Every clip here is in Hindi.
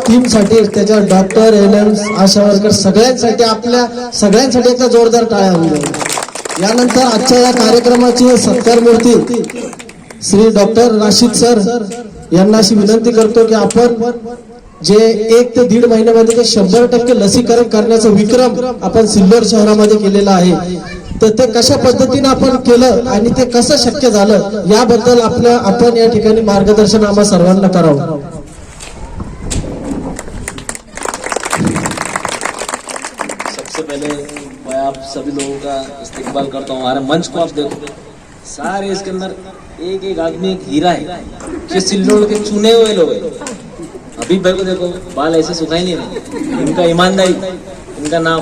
टीमसाठी, त्याच्या डॉक्टर, एनएम, आशा वर्कर सगळ्यांसाठी, आपल्या सगळ्यांसाठी एकदा जोरदार टाळ्या होऊ द्या. यानंतर आजच्या या कार्यक्रमाची सत्कार मूर्ती श्री डॉक्टर राशीद सर यांना अशी विनंती करतो की आपण जे 1 ते 1.5 महिन्यामध्ये जे 100% लसीकरण करण्याचा विक्रम आपण सिल्लोड शहरामध्ये केलेला आहे, तर ते कशा पद्धतीने आपण केलं आणि ते कसं शक्य झालं याबद्दल आपण या ठिकाणी मार्गदर्शन आम्हा सर्वांना करावं. सबसे पहले मैं आप सभी लोगों का इस्तेमाल करता हूँ. हमारे मंच को आप देखो, सारे इसके अंदर एक एक आदमी एक हीरा है. ये सिल्लोड के चुने हुए लोग हैं. अभी भाई को देखो, बाल ऐसे सुखाई नहीं रहे. इनका ईमानदारी, इनका नाम,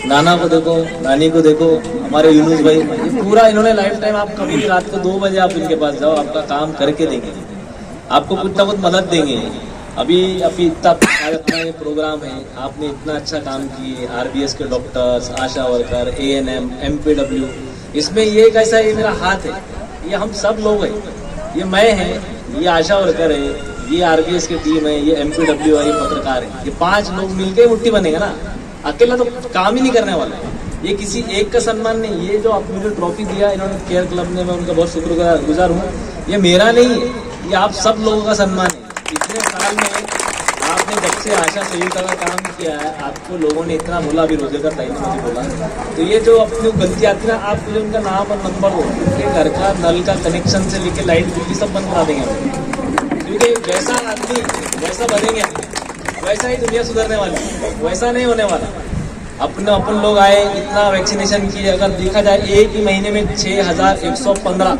नाना को देखो, नानी को देखो, हमारे यूनुस भाई, ये पूरा इन्होंने लाइफ टाइम. आप कभी भी रात को 2 बजे आप इनके पास जाओ, आपका काम करके देंगे, आपको कुछ ना कुछ मदद देंगे. अभी इतना आज अपना ये प्रोग्राम है, आपने इतना अच्छा काम किए. आरबीएस के डॉक्टर्स, आशा वर्कर, एएनएम, एमपीडब्ल्यू, इसमें ये कैसा, ये मेरा हाथ है, ये हम सब लोग हैं. ये मैं है, ये आशा वर्कर है, ये आरबीएस की टीम है, ये एमपीडब्ल्यू है, ये पत्रकार है. ये 5 लोग मिलकर मुट्ठी बनेगा ना. अकेला तो काम ही नहीं करने वाला है. ये किसी एक का सम्मान नहीं. ये जो आपने जो ट्रॉफी दिया इन्होंने केयर क्लब ने, मैं उनका बहुत शुक्रगुजार हूँ. ये मेरा नहीं है, ये आप सब लोगों का सम्मान है. इतने साल में आपने जब से आशा संयुक्त का काम किया है, आपको लोगों ने इतना बोला, अभी रोजे का टाइम मुझे बोला, तो ये जो अपनी गलती आती है ना, आप मुझे उनका नाम और नंबर हो, उनके घर का नल का कनेक्शन से लेकर लाइट बिजली सब बंद करा देंगे. क्योंकि वैसा आदमी वैसा बनेंगे, वैसा ही दुनिया सुधरने वाली, वैसा नहीं होने वाला. अपन लोग आए, इतना वैक्सीनेशन किए. अगर देखा जाए एक ही महीने में 6115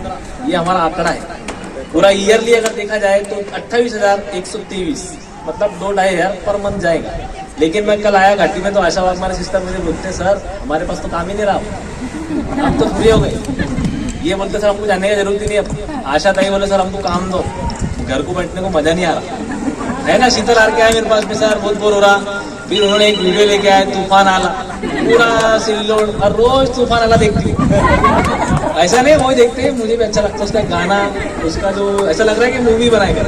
ये हमारा आंकड़ा है. पूरा ईयरली अगर देखा जाए तो 28,123, मतलब 2-2.5 हज़ार पर मंथ जाएगा. लेकिन मैं कल आया घाटी में, तो आशा वर्कर हमारे सिस्टर मुझे बोलते हैं, सर हमारे पास तो काम ही नहीं रहा, हम तो फ्री हो गए. ये बोलते सर हमको जाने की जरूरत ही नहीं. अब आशा ताई बोले सर हमको काम दो, घर को बैठने को मजा नहीं आ रहा है ना. शीतल आर के आए मेरे पास में, सर बहुत बोर हो रहा. फिर उन्होंने एक वीडियो लेके आए, तूफान आला, पूरा सिल्लोड, और रोज तूफान आला देखती है. ऐसा नहीं, वो देखते हैं, मुझे भी अच्छा लगता है उसका गाना, उसका जो ऐसा लग रहा है कि मूवी बनाए कर.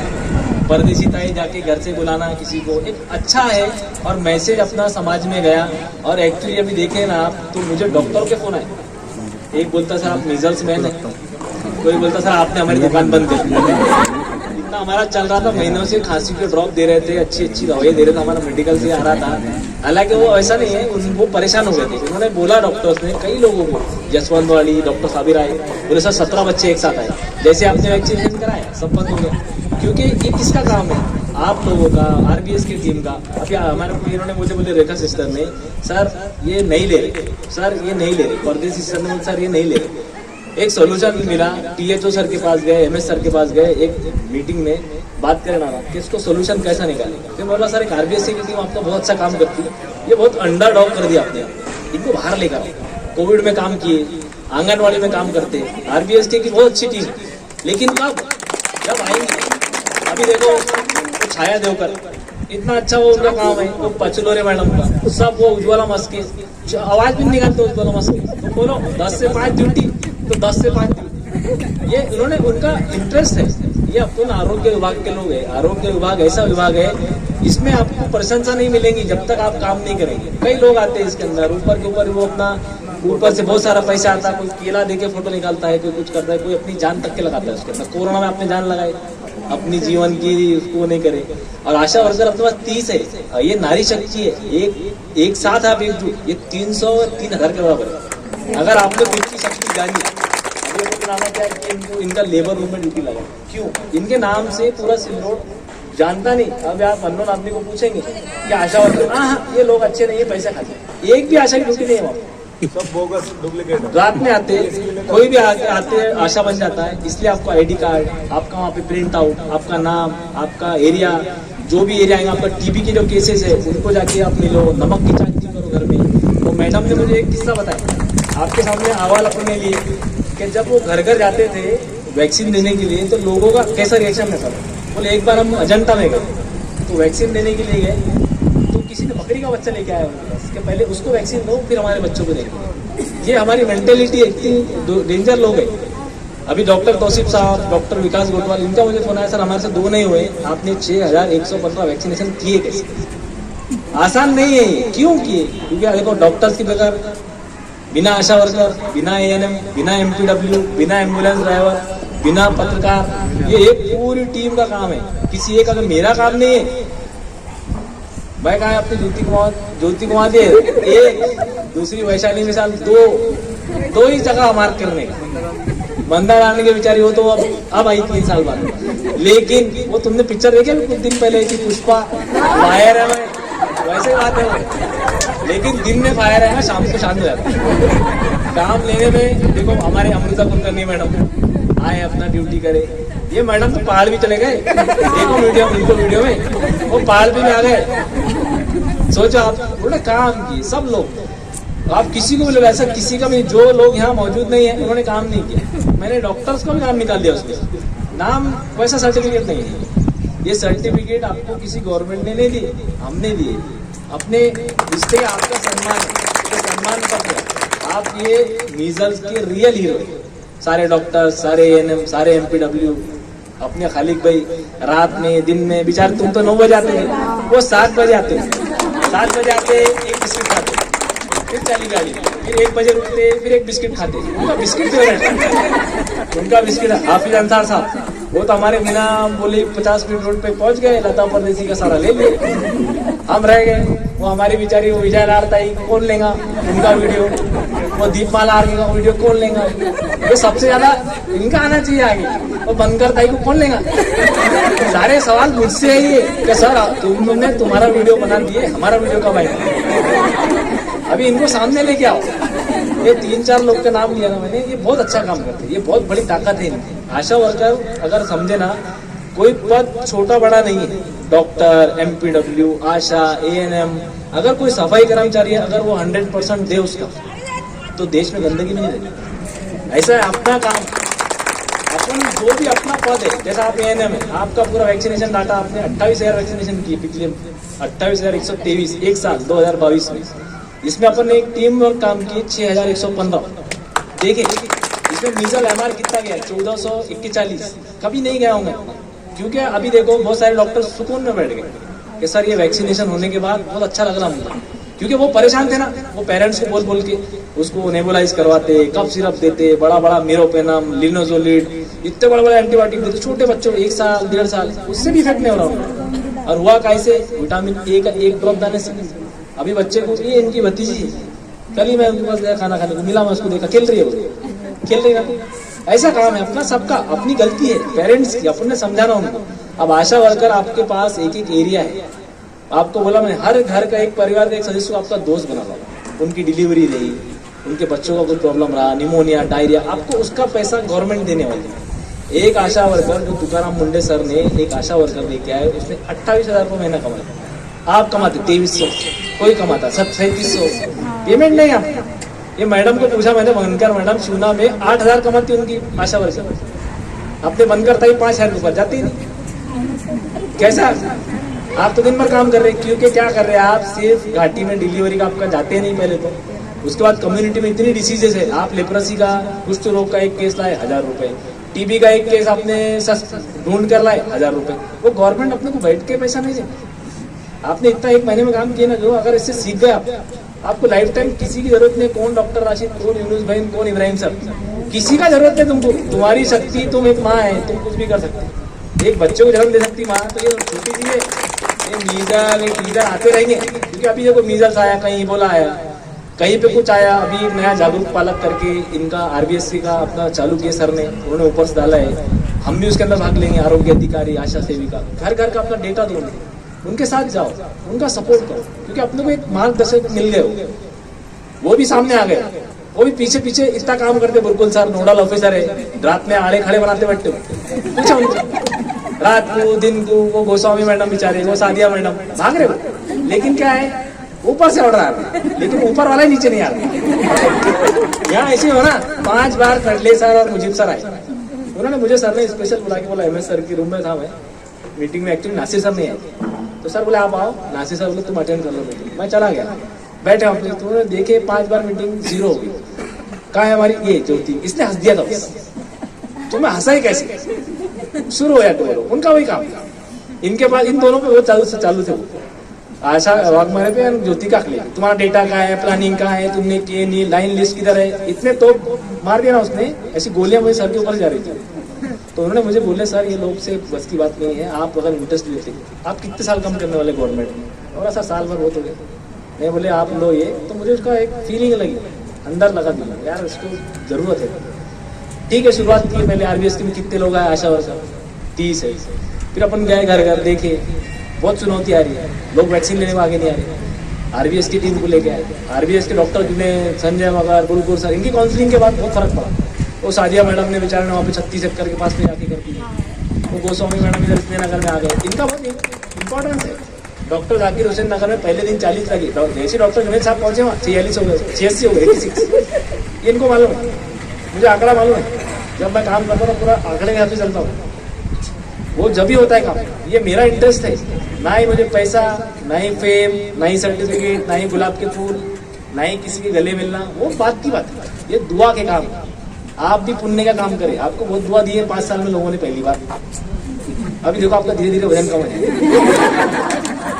परदेसी ताई जाके घर से बुलाना किसी को, एक अच्छा है और मैसेज अपना समाज में गया. और एक्चुअली अभी देखे ना आप, तो मुझे डॉक्टरों के फोन आए. एक बोलता सर आप मीजल्स मैन है, कोई बोलता सर आपने हमारी दुकान बंद कर दी. इतना हमारा चल रहा था, महीनों से खांसी के ड्रॉप दे रहे थे, अच्छी अच्छी दवाइयाँ दे रहे थे, हमारा मेडिकल से आ रहा था. हालांकि वो ऐसा नहीं है, वो परेशान हो गए थे. उन्होंने बोला डॉक्टर्स ने कई लोगों को, जसवंत वाली डॉक्टर साबिर आए, बोले सर 17 बच्चे एक साथ आए, जैसे आपने वैक्सीनेशन कराया सब बंद हो गया. क्योंकि ये किसका काम है, आप लोगों का, आरबीएस की टीम का. अभी हमारे को इन्होंने मुझे बोले, रेखा सिस्टर ने, सर ये नहीं ले रहे, सर ये नहीं ले रहे, परदेसी सिस्टर ने बोला सर ये नहीं ले रहे. एक सोल्यूशन मिला, टीएचओ सर के पास गए, एमएस सर के पास गए, एक मीटिंग में बात करना था कि इसको सोल्यूशन कैसा निकालेंगे. फिर बोला सर एक आरबीएस की टीम आपका बहुत अच्छा काम करती है, ये बहुत अंडरडॉग कर दिया आपने, इनको बाहर लेकर आओ. कोविड में काम किए, आंगनवाड़ी में काम करते, आरबीएस की बहुत अच्छी टीम. लेकिन जब आएंगे, अभी देखो छाया देवकर, इतना अच्छा वो उनका काम है, वो पचलोरे मैडम का सब, वो उज्ज्वला मस्के आवाज भी निकालते उज्ज्वला मस्के. तो बोलो 10 से 5 ड्यूटी, तो 10 से 5 ड्यूटी. ये उन्होंने, उनका इंटरेस्ट है. ये अपन आरोग्य विभाग के लोग हैं. आरोग्य विभाग ऐसा विभाग है, इसमें आपको प्रशंसा नहीं मिलेगी जब तक आप काम नहीं करेंगे. कई लोग आते हैं इसके अंदर, ऊपर के ऊपर वो अपना, ऊपर से बहुत सारा पैसा आता है, कोई केला देके फोटो निकालता है, कोई कुछ करता है, कोई अपनी जान तक के लगाता है उसके अंदर. कोरोना में आपने जान लगाई, अपनी जीवन की उसको नहीं करे. और आशा वर्कर अपने पास 30 है, ये नारी शक्ति है. एक साथ आप एकजुट, ये 300-3,000 के बराबर है. अगर आपने इनकी शक्ति जानी, अभी बनाना क्या है कि इनको, इनका लेबर रूम में ड्यूटी लगा. क्यों? इनके नाम से पूरा सिल्लोड जानता नहीं. अब आप अननोन आदमी को पूछेंगे कि आशा वर्कर, हाँ ये लोग अच्छे नहीं है, पैसे खाते. एक भी आशा की ड्यूटी नहीं है वहाँ, सब बोगस डुप्लीकेट. रात में आते, कोई भी आते आशा बन जाता है. इसलिए आपको आईडी कार्ड, आपका वहाँ पे प्रिंट आउट, आपका नाम, आपका एरिया, जो भी एरिया आएगा, आपका टीबी के जो केसेस है उनको जाके आप मिलो, नमक की चांदी करो घर में. तो मैडम ने मुझे एक किस्सा बताया आपके सामने अहवाल अपने लिए, कि जब वो घर घर जाते थे वैक्सीन देने के लिए, तो लोगों का कैसा रिएक्शन था. बोले एक बार हम अजंता में गए, तो वैक्सीन देने के लिए गए, तो किसी ने बकरी का बच्चा लेके आया उनके पास कि पहले उसको वैक्सीन दो, फिर हमारे बच्चों को देखो. ये हमारी मेंटेलिटी, इतनी डेंजर लोग है. अभी डॉक्टर तौसीफ साहब, डॉक्टर विकास गोटवाल, इनका मुझे फोन आया, सर हमारे से 2 नहीं हुए, आपने 6115 वैक्सीनेशन किए कैसे? आसान नहीं है ये। क्यों किए? क्योंकि देखो डॉक्टर्स के बगैर, बिना आशा वर्कर, बिना एएनएम, बिना एमपीडब्ल्यू, बिना एम्बुलेंस ड्राइवर, बिना पत्रकार, ये एक पूरी टीम का काम है। किसी एक, अगर मेरा काम नहीं है, मैं कहा अपनी ज्योति कुमार दे एक, दूसरी वैशाली मिसाल, दो ही जगह मार्क करने का। बंदा डालने के बेचारी हो तो अब आई 3 साल बाद। लेकिन वो तुमने पिक्चर देखे कुछ दिन पहले की पुष्पा, फायर है, मैं वैसे बात है, लेकिन दिन में फायर है ना, शाम को शांत हो जाता है। काम लेने में देखो हमारे अमृता कुलकर्णी मैडम आए, अपना ड्यूटी करे। ये मैडम तो पहाड़ भी चले गए, देखो वीडियो में वो पहाड़ भी आ गए। सोचो आप, उन्होंने काम किए सब लोग। आप किसी को भी लोग, ऐसा किसी का भी, जो लोग यहाँ मौजूद नहीं है उन्होंने काम नहीं किया। मैंने डॉक्टर्स का भी नाम निकाल दिया, उसमें नाम वैसा सर्टिफिकेट नहीं है। ये सर्टिफिकेट आपको किसी गवर्नमेंट ने नहीं दिए, हमने दिए अपने रिश्ते का। आपका सम्मान, सम्मान पत्र। आप ये मीजल्स के रियल हीरो है। सारे डॉक्टर्स, सारे एएनएम, सारे एमपीडब्ल्यू, अपने खालिक भाई, रात में दिन में बेचारे, तुम तो 9 बजे आते हैं, वो 7 बजे आते हैं। 7 बजे आते, एक बिस्किट खाते, फिर चली गाड़ी, फिर 1 बजे रुकते, फिर एक बिस्किट खाते। उनका बिस्किट फेवरेट है, उनका बिस्किट। हाफिज अंसार साहब, वो तो हमारे बिना बोले 50 फीट रोड पे पहुंच गए, लता परदेसी का सारा ले लिए, हम रह गए। वो हमारी बेचारी, वो विजय लाड़ताई कौन लेगा उनका वीडियो, वो दीपमाला आर्मी का वीडियो कौन लेगा? ये सबसे ज्यादा इनका आना चाहिए आगे। वो बनकर ताई को कौन लेगा? सारे सवाल मुझसे है ये कि सर तुमने तुम्हारा वीडियो बना दिए, हमारा वीडियो कब आएगा? अभी इनको सामने लेके आओ। ये 3-4 लोग का नाम लिया ना मैंने, ये बहुत अच्छा काम करते हैं, ये बहुत बड़ी ताकत है इनकी। आशा वर्कर अगर समझे ना, कोई पद छोटा बड़ा नहीं है। डॉक्टर, एमपीडब्ल्यू, आशा, एएनएम, अगर कोई सफाई कर्मचारी है, अगर वो 100% दे उसका, तो देश में गंदगी नहीं रहेगी। ऐसा है अपना काम, अपन जो भी अपना पद है, जैसा आप एएनएम है, आपका पूरा वैक्सीनेशन डाटा, आपने 28,000 वैक्सीनेशन की पिछले 28,123 एक साल 2022 में। इसमें अपन ने एक टीम वर्क काम की 6,115। देखिए इसमें मीजल एमआर कितना गया, 1441, कभी नहीं गया हूँ मैं। क्योंकि अभी देखो बहुत सारे डॉक्टर सुकून में बैठ गए कि सर ये वैक्सीनेशन होने के बाद बहुत अच्छा लग रहा मुझे। क्योंकि वो परेशान थे ना, वो पेरेंट्स को बोल के उसको नेबुलाइज करवाते, कफ सिरप देते, बड़ा मिरोपेनम, लिनोजोलिड, इतने बड़े एंटीबायोटिक देते छोटे बच्चों को, 1 साल 1.5 साल, उससे भी इफेक्ट नहीं हो रहा। और हुआ कैसे? विटामिन ए का 1 ड्रॉप दाने से। अभी बच्चे को, ये इनकी भतीजी है, कल ही मैं उनके पास गया खाना खाने को, मिला मैं उसको, देखा खेल रही है, वो खेल रही है। ऐसा काम है अपना, सबका अपनी गलती है, पेरेंट्स की, अपन ने समझाना उनको। अब आशा वर्कर आपके पास एक एरिया है, आपको बोला मैं, हर घर का एक परिवार का एक सदस्य को आपका दोस्त बना लो। उनकी डिलीवरी रही, उनके बच्चों का कुछ प्रॉब्लम रहा, निमोनिया, डायरिया, आपको उसका पैसा गवर्नमेंट देने वाली है। एक आशा वर्कर, जो तुकाराम मुंडे सर ने एक आशा वर्कर लेके आए, उसने 28,000 रुपये महीना कमाया। आप कमाते 2300, कोई कमाता 3700, पेमेंट नहीं आपका। ये मैडम को पूछा मैंने, बनकर मैडम शिवना में 8,000 कमाती उनकी आशा वर्कर, अपने बनकर था 5,000 रुपये जाती नहीं। कैसा? आप तो दिन भर काम कर रहे हैं, क्योंकि क्या कर रहे हैं आप, सिर्फ घाटी में डिलीवरी का आपका जाते नहीं पहले तो। उसके बाद कम्युनिटी में इतनी डिसीजेस है, आप लेप्रोसी का, कुष्ठ रोग का एक केस लाए 1,000 रुपये, टीबी का एक केस आपने ढूंढ कर लाए 1,000 रुपये। वो गवर्नमेंट अपने को बैठ के पैसा नहीं देती। आपने इतना 1 महीने में काम किया ना, जो अगर इससे सीख गए आपको लाइफ टाइम किसी की जरूरत नहीं। कौन डॉक्टर राशिद, कौन यूनुस भाई, कौन इब्राहिम सर, किसी का जरूरत है तुमको। तुम्हारी शक्ति, तुम एक माँ है, तुम कुछ भी कर सकते। एक बच्चे को जन्म दे सकती माँ, तो ये छोटी चीज है। ये मीजल, टीजर आते रहेंगे, क्योंकि अभी देखो मीजल्स आया, कहीं बोला आया, कहीं पे कुछ आया। अभी एक नया जागरूक पालक करके इनका आरबीएससी का अपना चालू किया सर ने, उन्होंने ऊपर से डाला है, हम भी उसके अंदर भाग लेंगे। आरोग्य अधिकारी, आशा सेविका, घर घर का अपना डेटा दो, उनके साथ जाओ, उनका सपोर्ट करो, क्योंकि अपने को एक मार्गदर्शक मिल गए। वो भी सामने आ गए, वो भी पीछे पीछे इतना काम करते। बुरकुल सर नोडल ऑफिसर है, रात में आड़े खड़े बनाते बैठते, पूछा उनको, रात को दिन को। वो गोस्वामी मैडम बेचारे, वो सादिया मैडम भाग रहे हो, लेकिन क्या है, ऊपर से ऑर्डर आ रहा है, लेकिन ऊपर वाला ही नीचे नहीं आ रहा। यहाँ ऐसे हो ना, 5 बार खड़ले सर और मुजीब सर आए। उन्होंने मुझे, सर ने स्पेशल बुला के बोला, MS सर के रूम में था मैं मीटिंग में, एक्चुअली नासिर सर नहीं आए, तो सर बोले आप आओ। नासिर सर बोले तुम अटेंड कर लो मीटिंग। मैं चला गया, बैठे अपने, तो उन्होंने देखे 5 बार मीटिंग 0 हो गई। कहाँ है हमारी ये ज्योति? इसने हंस दिया था बस। तुम्हें हंसा ही कैसे? शुरू हो जाते वो लोग, उनका वही काम था। इनके पास इन दोनों पे वो चालू थे वो आशा वाघमारे पे और ज्योति का खिले, तुम्हारा डेटा कहाँ है, प्लानिंग कहाँ है, तुमने किए नहीं, लाइन लिस्ट किधर है, इतने तो मार दिया ना उसने, ऐसी गोलियां मुझे सर के ऊपर जा रही थी। तो उन्होंने मुझे बोले सर ये लोग से बस की बात नहीं है, आप अगर इंटरेस्ट लेते आप कितने साल कम करने वाले गवर्नमेंट में, और ऐसा साल भर बहुत हो गया। नहीं बोले आप लो ये, तो मुझे उसका एक फीलिंग लगी, अंदर लगा दिया यार इसको जरूरत है। ठीक है, शुरुआत की पहले आरबीएस में कितने लोग आए आशा वर्कर 30 है। फिर अपन गए घर घर देखे, बहुत चुनौती आ रही है, लोग वैक्सीन लेने में आगे नहीं आ रहे। आरबीएस की टीम को लेके आए, आरबीएस के डॉक्टर जिन्हें संजय मगर बुलपुर सर, इनकी काउंसलिंग के बाद बहुत फर्क पड़ा। वो सादिया मैडम ने बेचारे ने वहाँ पे 36 एक्कर के पास में जाके कर दी, वो गोस्वामी मैडम इधर इतने नगर में आ गए। इनका बहुत इंपॉर्टेंस है। डॉक्टर जाकिर हुसैन नगर में पहले दिन 40 लगी, जैसे डॉक्टर जुनेद साहब पहुंचे वहाँ 46 हो गए, 86 हो गए, 86। इनको मालूम है, मुझे आंकड़ा मालूम है। जब मैं काम करता हूँ पूरा आंकड़े के हिसाब से चलता हूँ, वो जब भी होता है काम। ये मेरा इंटरेस्ट है, ना ही मुझे पैसा, ना ही फेम, ना ही सर्टिफिकेट, ना ही गुलाब के फूल, ना ही किसी के गले मिलना, वो बात की बात है। ये दुआ के काम, आप भी पुण्य का काम करें। आपको बहुत दुआ दी है 5 साल में लोगों ने पहली बार, अभी देखो आपका धीरे धीरे वजन कम हो जाएगा,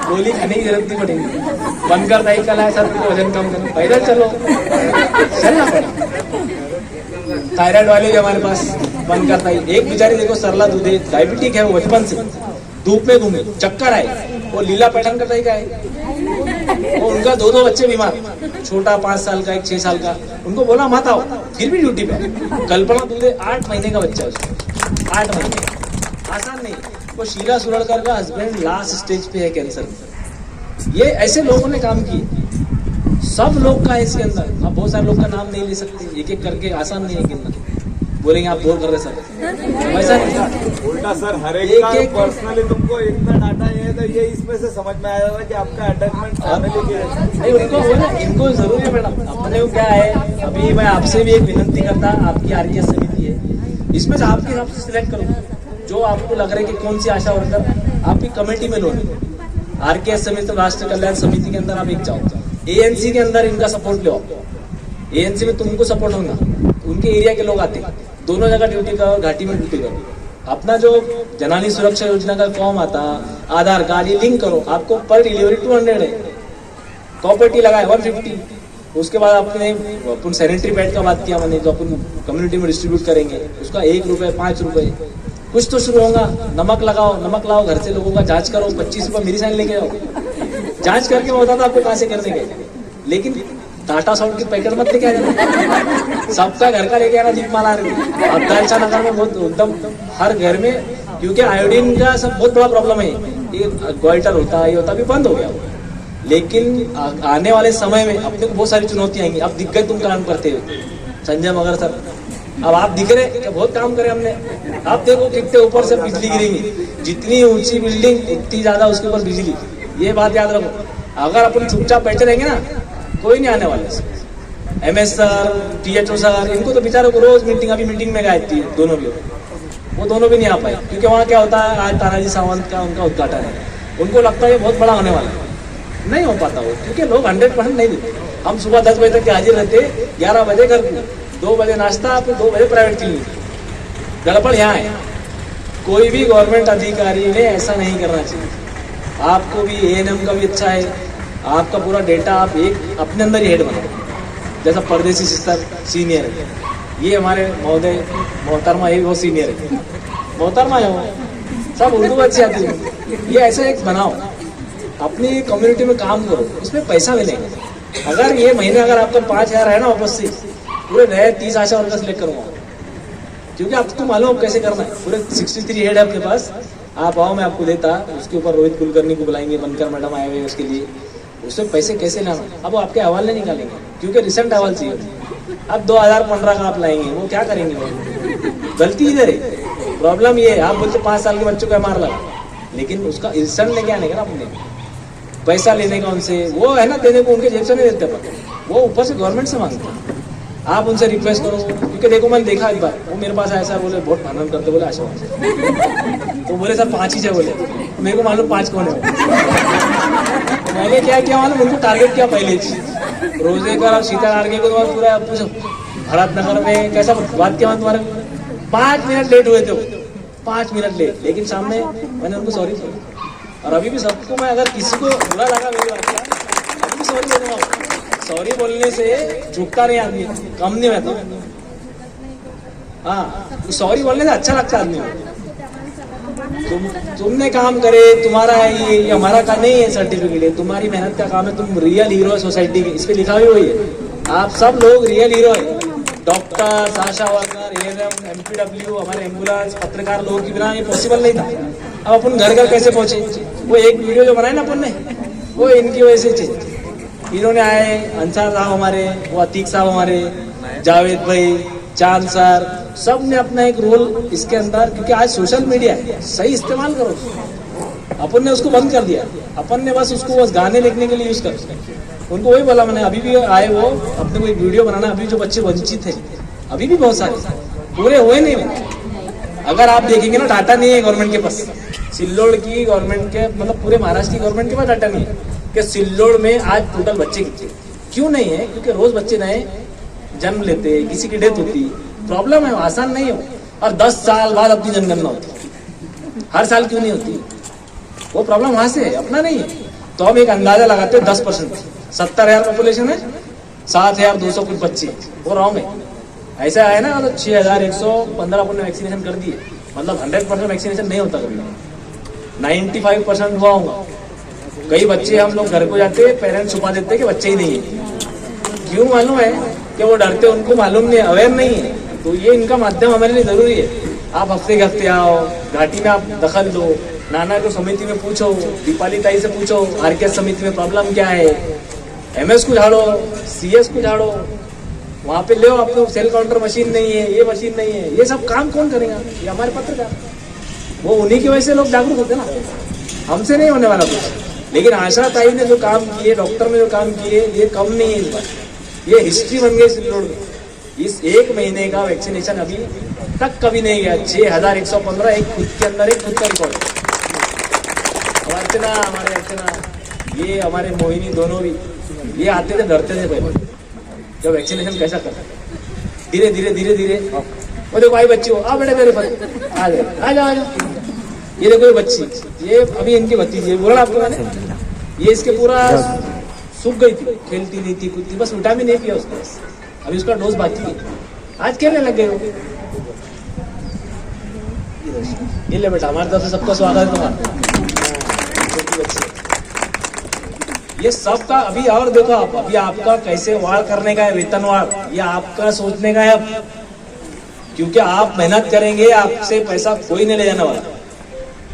गोली खाने की जरूरत नहीं पड़ेगी। बनकर नहीं कल है सर को वजन कम करो, पैदल चलो, चलना पड़ेगा। थायराइड वाले भी हमारे पास बंद करता है। एक बेचारी देखो सरला दूधे, डायबिटिक है, वो बचपन से धूप में घूमे, चक्कर आए, वो लीला पैठन का का है, वो उनका 2 बच्चे बीमार, छोटा 5 साल का, एक 6 साल का, उनको बोला मत आओ, फिर भी ड्यूटी पे। कल्पना दूधे 8 महीने का बच्चा है उसको, 8 महीने, आसान नहीं। वो शीला सुरड़कर का हस्बैंड लास्ट स्टेज पे है कैंसर। ये ऐसे लोगों ने काम किए, सब लोग का है इसके अंदर। आप बहुत सारे लोग का नाम नहीं ले सकते, एक एक करके आसान नहीं है गिनना। बोलेंगे आप बोर कर रहे सर, वैसा नहीं। उल्टा सर हर एक का पर्सनली तुमको इतना डाटा है, तो ये इसमें से समझ में आया कि आपका अटैचमेंट फैमिली के नहीं, उनको वो ना, इनको जरूरी है मैडम। अपने को क्या है, अभी मैं आपसे भी एक विनंती करता, आपकी आरकेएस समिति है, इसमें से आपके हिसाब से सिलेक्ट करो जो आपको लग रहा है कि कौन सी आशा वर्कर आपकी कमेटी में लो। आरकेएस समिति, राष्ट्रीय कल्याण समिति के अंदर आप एक जाओ, एएनसी के अंदर इनका सपोर्ट लो। एएनसी में तुमको सपोर्ट होगा, उनके एरिया के लोग आते हैं, दोनों जगह ड्यूटी करो, घाटी में ड्यूटी करो। अपना जो जनानी सुरक्षा योजना का फॉर्म आता, आधार कार्ड, ये लिंक करो, आपको पर डिलीवरी 200 है, कॉपर्टी लगाए 150। उसके बाद अपने अपन सैनिटरी पैड का बात किया मैंने, जो अपन कम्युनिटी में डिस्ट्रीब्यूट करेंगे, उसका 1 रुपए 5 रुपए कुछ तो शुरू होगा। नमक लगाओ, नमक लाओ, घर से लोगों का जांच करो, 25 रुपए मेरी साइन लेके जाओ, जांच करके मैं बताता आपको कहाँ से करने गए। लेकिन टाटा साउंड के पैकेट मत लेके आना, सबका घर का लेके आना, दीपमाला आ रही है। अब दालचा नगर में बहुत एकदम हर घर में, क्योंकि आयोडीन का सब बहुत बड़ा प्रॉब्लम है, ये गोइटर होता है, ये होता, अभी बंद हो गया। लेकिन आने वाले समय में अपने को बहुत सारी चुनौतियां आएंगी। अब दिख गए तुम काम करते हुए संजय मगर सर, अब आप दिख रहे कि बहुत काम करे हमने। आप देखो कितने ऊपर से बिजली गिरेगी, जितनी ऊंची बिल्डिंग उतनी ज्यादा उसके ऊपर बिजली। ये बात याद रखो, अगर अपन चुपचाप बैठे रहेंगे ना, कोई नहीं आने वाले। एमएस सर, टीएचओ सर, इनको तो बेचारों को रोज मीटिंग, अभी मीटिंग में गए थी दोनों भी, वो दोनों भी नहीं आ पाए, क्योंकि वहाँ क्या होता है, आज तानाजी सावंत का उनका उद्घाटन है, उनको लगता है ये बहुत बड़ा होने वाला है, नहीं हो पाता वो, क्योंकि लोग 100% नहीं देते। हम सुबह 10 बजे तक हाजिर रहते, 11 बजे घर, 2 बजे नाश्ता, फिर 2 बजे प्राइवेट क्लिनिक। गड़बड़ यहाँ है, कोई भी गवर्नमेंट अधिकारी ने ऐसा नहीं करना चाहिए। आपको भी एएनएम का भी अच्छा है, आपका पूरा डेटा आप एक अपने अंदर ही हेड बनाओ। जैसा परदेसी सिस्टर सीनियर है, ये हमारे महोदय मोहतरमा है, वो सीनियर है, मोहतरमा है, वो सब उर्दू अच्छी आती है। ये ऐसा एक बनाओ, अपनी कम्युनिटी में काम करो, इसमें पैसा मिलेगा। अगर ये महीने अगर आपका 5,000 है ना, वापस से पूरे नए 30 आशा वर्कर सेलेक्ट करूँगा, क्योंकि आपको मालूम कैसे करना है। पूरे 63 हेड है अपने पास, आप आओ, मैं आपको देता। उसके ऊपर रोहित कुलकर्णी को बुलाएंगे, बनकर मैडम आए हुए उसके लिए, उससे पैसे कैसे लाना। अब वो आपके हवाले निकालेंगे, क्योंकि रिसेंट हवाल चाहिए। अब 2015 का आप लाएंगे, वो क्या करेंगे? वो गलती इधर है, प्रॉब्लम ये है। आप बोलते 5 साल के बच्चों को मार लगा, लेकिन उसका रिजल्ट लेके आने का ना, अपने पैसा लेने का उनसे, वो है ना देने को, उनके जेब से नहीं देते, पर वो ऊपर से गवर्नमेंट से मांगते हैं। आप उनसे रिक्वेस्ट करो, क्योंकि देखो मैंने देखा एक बार, वो मेरे पास ऐसा बोले, बहुत भानन करते, बोले आशा तो बोले सर 5 ही है, बोले मेरे को मालूम 5 कौन है। मैंने क्या किया मालूम, उनको टारगेट किया पहले रोजे का, सीता आरके को पूरा पूछो, भरत नगर में कैसा बात किया तुम्हारे 5 मिनट लेट हुए थे वो, 5 मिनट लेट, लेकिन सामने मैंने उनको सॉरी बोला। और अभी भी सबको मैं, अगर किसी को बुरा लगा मेरी बात का, अभी भी सॉरी बोलूंगा। सॉरी बोलने से झुकता नहीं आदमी, कम नहीं रहता। हाँ, सॉरी बोलने से अच्छा लगता आदमी को। तुमने काम करे, तुम्हारा है ये हमारा काम नहीं है, सर्टिफिकेट है, तुम्हारी मेहनत का काम है, तुम रियल हीरो है सोसाइटी के, इस पे लिखा भी वही है। आप सब लोग रियल हीरो है, डॉक्टर, आशा वर्कर, एएनएम, एमपीडब्ल्यू, हमारे एम्बुलेंस, पत्रकार लोगों की बिना ये पॉसिबल नहीं था। अब अपन घर घर कैसे पहुंचे? वो एक वीडियो जो बनाए ना अपन ने, वो इनकी वजह से थे। इन्होंने आए, अंसार साहब हमारे, वो अतीक साहब हमारे, जावेद भाई, चांद सर, सब ने अपना एक रोल इसके अंदर, क्योंकि आज सोशल मीडिया है, सही इस्तेमाल करो। अपन ने उसको बंद कर दिया, अपन ने बस उसको बस गाने लिखने के लिए यूज कर। उनको वही बोला मैंने, अभी भी आए वो अपने कोई वीडियो बनाना, अभी जो बच्चे वंचित है अभी भी बहुत सारे पूरे हुए नहीं। अगर आप देखेंगे ना, डाटा नहीं है गवर्नमेंट के पास, सिल्लोड़ की गवर्नमेंट के, मतलब पूरे महाराष्ट्र की गवर्नमेंट के पास डाटा नहीं है कि सिल्लोड़ में आज टोटल बच्चे कितने। क्यों नहीं है? क्योंकि रोज बच्चे नए जन्म लेते, किसी की डेथ होती, प्रॉब्लम है, आसान नहीं हो। और 10 साल बाद अपनी जनगणना होती, हर साल क्यों नहीं होती? वो प्रॉब्लम वहां से है, अपना नहीं है। तो हम एक अंदाजा लगाते हैं 10%, 70,000 पॉपुलेशन है, 7,200 कुछ बच्चे, वो रॉन्ग है। ऐसा है ना, मतलब 6,115 अपन ने वैक्सीनेशन कर दिए, मतलब 100% वैक्सीनेशन नहीं होता कभी, 95% हुआ होगा। कई बच्चे हम लोग घर को जाते, पेरेंट्स छुपा देते कि बच्चे ही नहीं है। क्यों मालूम है? कि वो डरते, उनको मालूम नहीं, अवेयर नहीं है। तो ये इनका माध्यम हमारे लिए जरूरी है। आप हफ्ते के हफ्ते आओ, घाटी में आप दखल दो, नाना को समिति में पूछो, दीपाली ताई से पूछो आरकेएस समिति में प्रॉब्लम क्या है, एमएस को झाड़ो, सीएस को झाड़ो, वहां पे ले आपको सेल काउंटर मशीन नहीं है, ये मशीन नहीं है, ये सब काम कौन करेगा? ये हमारे पत्रकार, वो उन्हीं की वजह से लोग जागरूक होते ना, हमसे नहीं होने वाला कुछ। लेकिन आशा ताई ने जो काम किए, डॉक्टर ने जो काम किए, ये कम नहीं है इस बार, ये हिस्ट्री बन गई सिल्लोड़ में। इस 1 महीने का वैक्सीनेशन अभी तक कभी नहीं गया, 6,115, एक खुद के अंदर एक खुद का रिकॉर्ड। अर्चना, हमारे अर्चना, ये हमारे मोहिनी, दोनों भी ये आते थे, डरते थे पहले जब वैक्सीनेशन कैसा कर, धीरे धीरे धीरे धीरे वो देखो आई बच्ची हो, आ बेटे मेरे पर आ जाओ आ जाओ आ जाओ। ये देखो ये बच्ची, ये अभी इनकी भतीजी है, बोला आपको मैंने, ये इसके पूरा सूख गई थी, खेलती नहीं थी, कूदती, बस विटामिन ए पिया उसको, अभी उसका डोज बाकी है। आज खेलने लग गए हो। ये ले बेटा, हमारे तरफ से सबका स्वागत है तुम्हारा, छोटी बच्ची। ये सब का अभी और देखो आप, अभी आपका कैसे वार करने का है, वेतन वार, ये आपका सोचने का है अब, क्योंकि आप मेहनत करेंगे, आपसे पैसा कोई नहीं ले जाने वाला।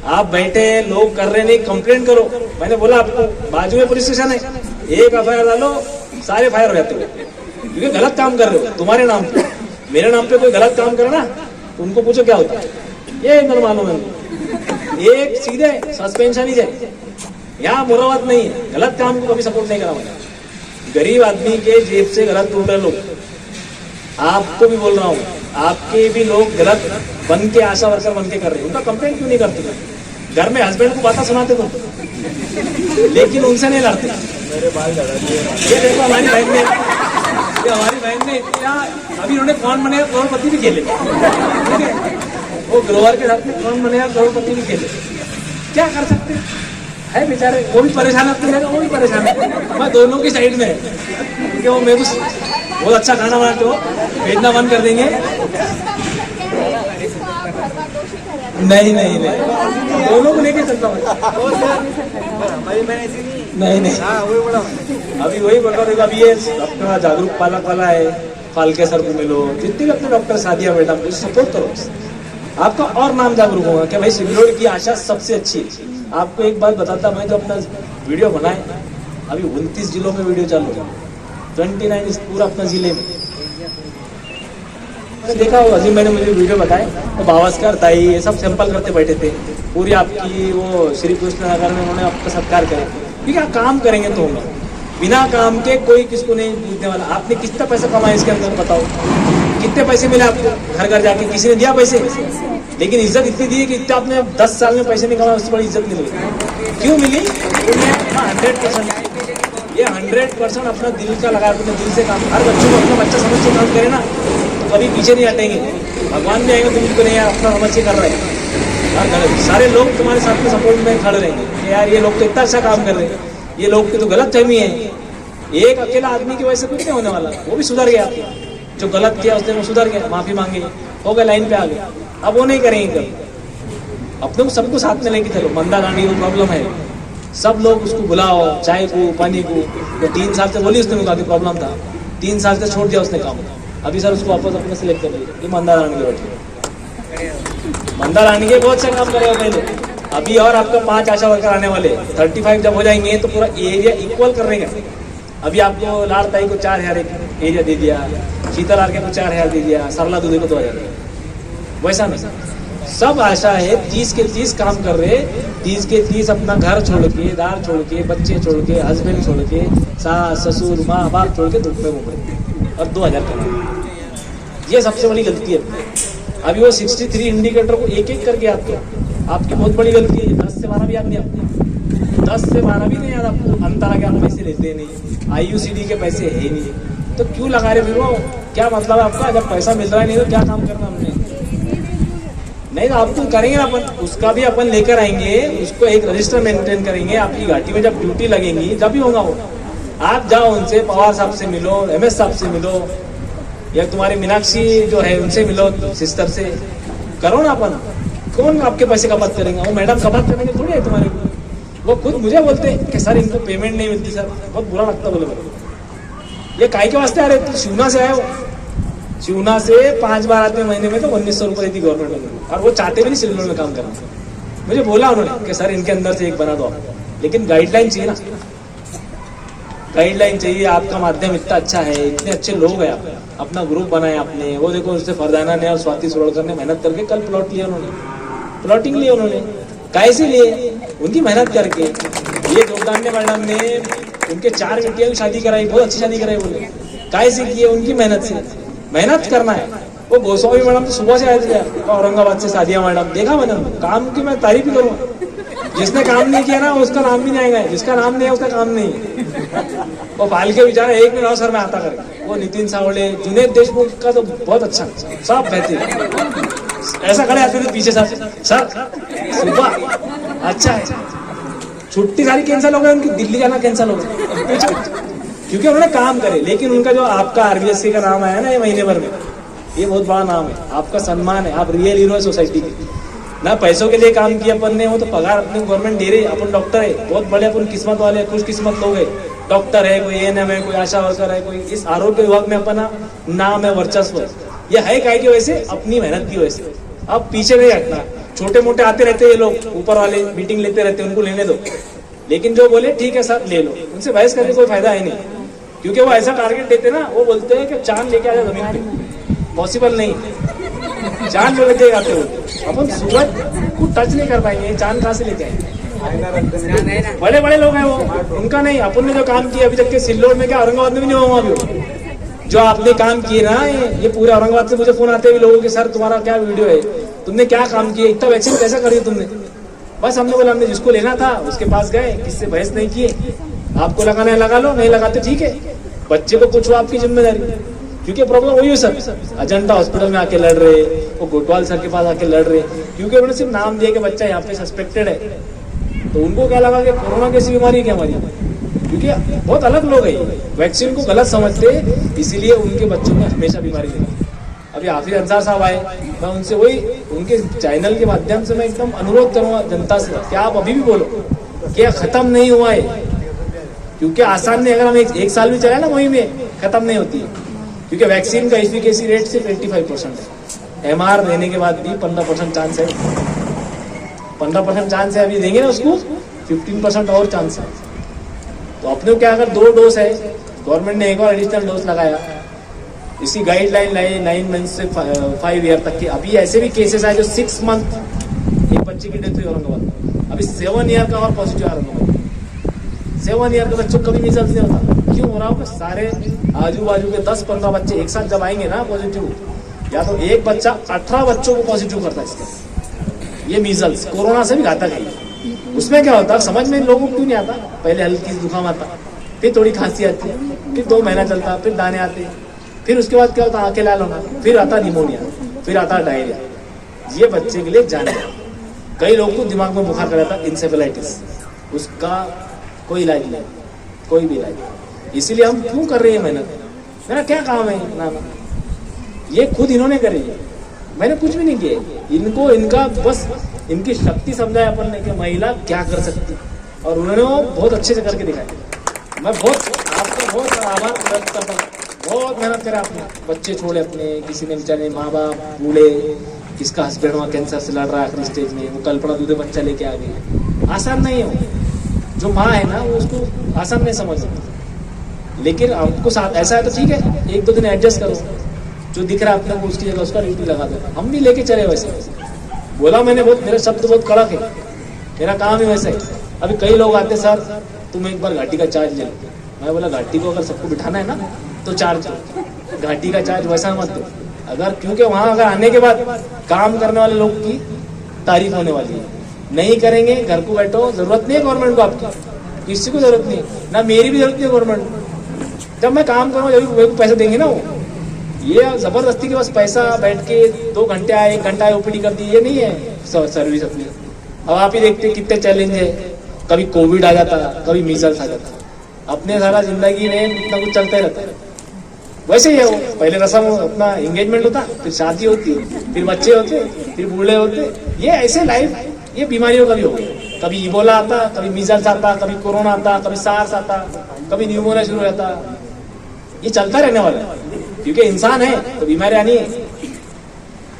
आप बैठे, लोग कर रहे नहीं, कंप्लेंट करो। मैंने बोला आपको, बाजू में पुलिस स्टेशन है, एक एफआईआर डालो, सारे फायर हो जाते हो, क्योंकि गलत काम कर रहे हो तुम्हारे नाम पे। मेरे नाम पे कोई गलत काम करे ना, तो उनको पूछो क्या होता है, ये इधर मालूम है, एक सीधे सस्पेंशन ही जाए। यहाँ मुरावत नहीं है, गलत काम को कभी सपोर्ट नहीं करा मैंने। गरीब आदमी के जेब से गलत लूट रहे लोग, आपको भी बोल रहा हूँ, आपके भी लोग गलत बन के, आशा वर्कर बन के कर रहे हैं, उनका कंप्लेंट क्यों नहीं करते? घर में हस्बैंड को बातें सुनाते तो, लेकिन उनसे नहीं लड़ते। ये देखो हमारी बहन ने, ये हमारी बहन ने क्या, अभी उन्होंने कौन बनेगा करोड़पति भी खेले, वो ग्रोवर के साथ में कौन बनेगा करोड़पति भी खेले। क्या कर सकते है बेचारे, वो भी परेशान है, वो भी परेशान है। मैं दोनों की साइड में है, क्योंकि वो मेरे को बहुत अच्छा खाना बनाते हो, भेजना बंद कर देंगे। नहीं नहीं नहीं, दोनों को लेके चलता हूँ। नहीं नहीं, अभी वही बोल रहा हूँ। अभी ये अपना जागरूक पालक वाला है, फालके सर को मिलो, जितने भी अपने डॉक्टर सादिया मैडम को सपोर्ट करो, आपका और नाम जागरूक होगा कि भाई सिल्लोड़ की आशा सबसे अच्छी है। आपको एक बात बताता, मैं जो अपना वीडियो बनाए, अभी 29 जिलों में वीडियो चालू है, 29 पूरा अपना जिले में देखा हो। अजीम मैंने मुझे वीडियो बताए, तो भावस्कर ताई ये सब सैंपल करते बैठे थे, पूरी आपकी वो श्री कृष्ण नगर में उन्होंने आपका सत्कार करे, क्योंकि आप काम करेंगे तो होगा, बिना काम के कोई किसको नहीं पूछने वाला। आपने कितना पैसा कमाया इसके अंदर बताओ, कितने पैसे मिले आपको घर घर जाके, किसी ने दिया पैसे? लेकिन इज्जत इतनी दी कि इतना आपने 10 साल में पैसे नहीं कमाए, उससे बड़ी इज्जत मिली। क्यों मिली? 100%, ये 100% अपना दिल का लगा, अपने दिल से काम, हर बच्चों को अपना बच्चा समझ के काम करे ना, तो कभी पीछे नहीं हटेंगे। भगवान भी आएंगे तुमको नहीं यार अपना समझ के कर रहे हैं यार, सारे लोग तुम्हारे साथ में सपोर्ट में खड़े रहेंगे कि यार ये लोग तो इतना अच्छा काम कर रहे हैं, ये लोग की तो गलत फहमी है। एक अकेला आदमी की वजह से कुछ नहीं होने वाला, वो भी सुधर गया, जो गलत किया उसने वो सुधर गया, माफी मांगी, हो गया, लाइन पे आ गया। अब वो नहीं करेंगे कभी। अपने को सबको साथ में लेके चलो। मंदा रानी को प्रॉब्लम है, सब लोग उसको बुलाओ, चाय को पानी को। तो 3 साल से बोली उसने, काफी प्रॉब्लम था, 3 साल से छोड़ दिया उसने काम। अभी सर उसको वापस अपने सेलेक्ट कर लिया, ये मंदा रानी के बैठे, मंदा रानी के बहुत अच्छा काम करेगा पहले। अभी और आपका 5 आशा वर्कर आने वाले, 35 जब हो जाएंगे तो पूरा एरिया इक्वल करेगा। अभी आपको लाड़ताई को 4000 एरिया दे दिया, शीतल आर के को 4000 दे दिया, सरला दूधे को 2000। वैसा नहीं, सब आशा है 30 के 30 काम कर रहे, 30 के 30 अपना घर छोड़ के, दार छोड़ के, बच्चे छोड़ के, हस्बैंड छोड़ के, सास ससुर माँ बाप छोड़ के धूप में घूम रहे और 2000 कमा। ये सबसे बड़ी गलती है। अभी वो 63 इंडिकेटर को एक एक करके याद करो, आपकी बहुत बड़ी गलती है। 10 से 12 भी याद नहीं आपको, 10 से 12 भी नहीं याद आपको। अंतरा के आप पैसे लेते नहीं, IUCD के पैसे है नहीं, तो क्यों लगा रहे फिर वो? क्या मतलब है आपका? जब पैसा मिल रहा है नहीं तो क्या काम करना हमने? नहीं तो आपको करेंगे ना अपन, उसका भी अपन लेकर आएंगे, उसको एक रजिस्टर मेंटेन करेंगे। आपकी घाटी में जब ड्यूटी लगेंगी जब भी होगा वो, आप जाओ उनसे, पवार साहब से मिलो, MS साहब से मिलो, या तुम्हारे मीनाक्षी जो है उनसे मिलो, सिस्टर से करो ना अपन। कौन आपके पैसे कमात करेंगे? वो मैडम कमात करने के थोड़ी है तुम्हारे को। वो खुद मुझे बोलते हैं कि सर इनको पेमेंट नहीं मिलती सर, बहुत बुरा लगता बोले ये काय के वास्ते आ रहे? तो शिवना से आए, वो शिवना से 5 बार आते महीने में, तो 1900 रुपये देती गवर्नमेंट में, और वो चाहते भी नहीं सिल्लोड में काम करना। मुझे बोला उन्होंने कि सर इनके अंदर से एक बना दो आप, लेकिन गाइडलाइन चाहिए ना, गाइडलाइन चाहिए। आपका माध्यम इतना अच्छा है, इतने अच्छे लोग हैं, आप अपना ग्रुप बनाए आपने। वो देखो उससे फरदाना ने और स्वाति सुरोड़कर ने मेहनत करके कल प्लॉट लिया, उन्होंने प्लॉटिंग लिया, उन्होंने कैसे लिए? उनकी मेहनत करके। ये जोगदान्य मैडम ने उनके 4 बेटियों की शादी कराई, बहुत अच्छी शादी कराई, बोले कैसे किए? उनकी मेहनत से। मेहनत करना है। वो गोस्वामी मैडम तो सुबह से आए थे औरंगाबाद से, सादिया मैडम, देखा मैंने काम की, मैं तारीफ ही करूँगा। जिसने काम नहीं किया ना उसका नाम भी नहीं आएगा, जिसका नाम नहीं है उसका काम नहीं है। वो फालके बेचारा 1 मिनट सर में आता करे। वो नितिन सावड़े, जुनेद देशमुख का तो बहुत अच्छा, सब बेहतरीन। ऐसा खड़े आते थे पीछे सर सुबह अच्छा है, छुट्टी सारी कैंसिल हो गई उनकी, दिल्ली जाना कैंसिल हो गया, क्योंकि उन्होंने काम करे। लेकिन उनका जो आपका RBSC का नाम आया ना ये महीने भर में, ये बहुत बड़ा नाम है, आपका सम्मान है, आप रियल हीरो है सोसाइटी के। ना पैसों के लिए काम किया अपन ने, वो तो पगार अपने गवर्नमेंट दे रही। अपन डॉक्टर है, बहुत बड़े अपन किस्मत वाले, खुश किस्मत लोग है। डॉक्टर है, कोई ANM है, कोई आशा वर्कर है, कोई इस आरोग्य विभाग में अपना नाम है, वर्चस्व। ये है काय की वजह से? अपनी मेहनत की वजह से। अब पीछे नहीं हटना। छोटे मोटे आते रहते हैं ये लोग, ऊपर वाले मीटिंग लेते रहते हैं, उनको लेने दो। लेकिन जो बोले ठीक है सर ले लो, उनसे बहस करके कोई फायदा है नहीं, क्योंकि वो ऐसा टारगेट देते ना, वो बोलते हैं कि चांद लेके आ जाओ जमीन पे। पॉसिबल नहीं, चांद जो लेके आते हो, अपन सूरज को टच नहीं कर पाएंगे, चांद कहाँ से लेके आएंगे? बड़े बड़े लोग हैं वो, उनका नहीं। अपन ने जो काम किया अभी तक के सिल्लोड में, क्या औरंगाबाद में भी नहीं हुआ अभी। जो आपने काम किए ना, ये पूरे औरंगाबाद से मुझे फोन आते हैं लोगों के, सर तुम्हारा क्या वीडियो है, तुमने क्या काम किया, इतना वैक्सीन कैसा कर दिया तुमने? बस हमने बोला, हमने जिसको लेना था उसके पास गए, किससे बहस नहीं किए। आपको लगाना है लगा लो, नहीं लगाते ठीक है, बच्चे को पूछो, आपकी जिम्मेदारी। क्योंकि प्रॉब्लम वही है सर, अजंता हॉस्पिटल में आके लड़ रहे, वो गोटवाल सर के पास आके लड़ रहे, क्योंकि उन्होंने सिर्फ नाम दिया कि बच्चा यहाँ पे सस्पेक्टेड है। तो उनको क्या लगा कि कोरोना कैसी बीमारी क्या हमारी, क्योंकि बहुत अलग लोग हैं, वैक्सीन को गलत समझते, इसीलिए उनके बच्चों में हमेशा बीमारी लगी। अभी हाफिज अंसार साहब आए, मैं उनसे वही उनके चैनल के माध्यम से मैं एकदम अनुरोध करूंगा जनता से कि आप अभी भी बोलो कि खत्म नहीं हुआ है, क्योंकि आसान नहीं, अगर हम एक साल भी चलाए ना मुहिम में, खत्म नहीं होती है, क्योंकि वैक्सीन का एफिकेसी रेट सिर्फ 85% है। MR देने के बाद भी 15% चांस है, 15% चांस है, अभी देंगे ना उसको 15% और चांस है। तो अपने क्या, अगर 2 डोज है, गवर्नमेंट ने एक और एडिशनल डोज लगाया, इसी गाइडलाइन लाई 9 मंथ से 5 ईयर तक के। अभी ऐसे भी केसेस आए जो 6 मंथ, एक बच्चे की डेथ हुई औरंगाबाद, अभी 7 ईयर का और पॉजिटिव आ रहा है। 7 ईयर के बच्चों को कभी मिसल्स नहीं होता, क्यों हो रहा होगा? सारे आजू बाजू के 10-15 बच्चे एक साथ जब आएंगे ना पॉजिटिव, या तो एक बच्चा 18 बच्चों को पॉजिटिव करता है इसका। ये मीजल्स कोरोना से भी घातक है। उसमें क्या होता है समझ में लोगों को क्यों नहीं आता? पहले हल्की जुकाम आता, फिर थोड़ी खांसी आती है, फिर 2 महीना चलता, फिर दाने आते, फिर उसके बाद क्या होता, आंखें लाल होना, फिर आता निमोनिया, फिर आता है डायरिया। ये बच्चे के लिए जानलेवा। कई लोगों को दिमाग में बुखार कर जाता है, इंसेफेलाइटिस, उसका कोई इलाज नहीं, कोई भी इलाज नहीं। इसीलिए हम क्यों कर रहे हैं मेहनत? मेरा क्या काम है ना, ये खुद इन्होंने करी है, मैंने कुछ भी नहीं किया। इनको इनका बस इनकी शक्ति समझा है अपन ने कि महिला क्या कर सकती, और उन्होंने वो बहुत अच्छे से करके दिखाया। मैं बहुत आपका बहुत आभार व्यक्त करता हूँ। बहुत मेहनत करे आपने, बच्चे छोड़े अपने, किसी ने बेचारे माँ बाप बूढ़े, किसका हस्बैंड वहाँ कैंसर से लड़ रहा है आखिरी स्टेज में, वो कल्पना दूधे बच्चा लेके आ गई। आसान नहीं हो, जो माँ है ना वो उसको आसान नहीं समझ सकती। लेकिन आपको साथ ऐसा है तो ठीक है, एक दो दिन एडजस्ट करो, जो दिख रहा है अपने को उसकी जगह उसका ड्यूटी लगा दो। हम भी लेके चले वैसे, बोला मैंने, बहुत मेरे शब्द बहुत कड़क है, मेरा काम ही वैसा है। अभी कई लोग आते, सर तुम एक बार घाटी का चार्ज ले लो। मैं बोला घाटी को अगर सबको बिठाना है ना तो चार्ज दो, घाटी का चार्ज वैसा मत दो। अगर क्योंकि वहां अगर आने के बाद काम करने वाले लोग की तारीफ होने वाली है, नहीं करेंगे घर को बैठो, जरूरत नहीं है गवर्नमेंट को आपकी, किसी को जरूरत नहीं, ना मेरी भी जरूरत नहीं है गवर्नमेंट को। जब मैं काम करूँ जब वो पैसे देंगे ना, वो ये जबरदस्ती के बस पैसा बैठ के 2 घंटे आए 1 घंटा ओपीडी कर दी, ये नहीं है सर्विस अपनी। अब आप ही देखते कितने चैलेंज है, कभी कोविड आ जाता, कभी मीजल्स आ जाता, अपने सारा जिंदगी में इतना कुछ चलता ही रहता है। वैसे ही है वो, पहले रस्म अपना एंगेजमेंट होता, फिर शादी होती, फिर बच्चे होते, फिर बूढ़े होते, ये ऐसे लाइफ, ये बीमारियों का भी हो गया। कभी इबोला आता, कभी मीजल्स आता, कभी कोरोना आता, कभी सार्स आता, कभी न्यूमोनिया शुरू रहता, ये चलता रहने वाला है, क्योंकि इंसान है तो बीमारी आनी है।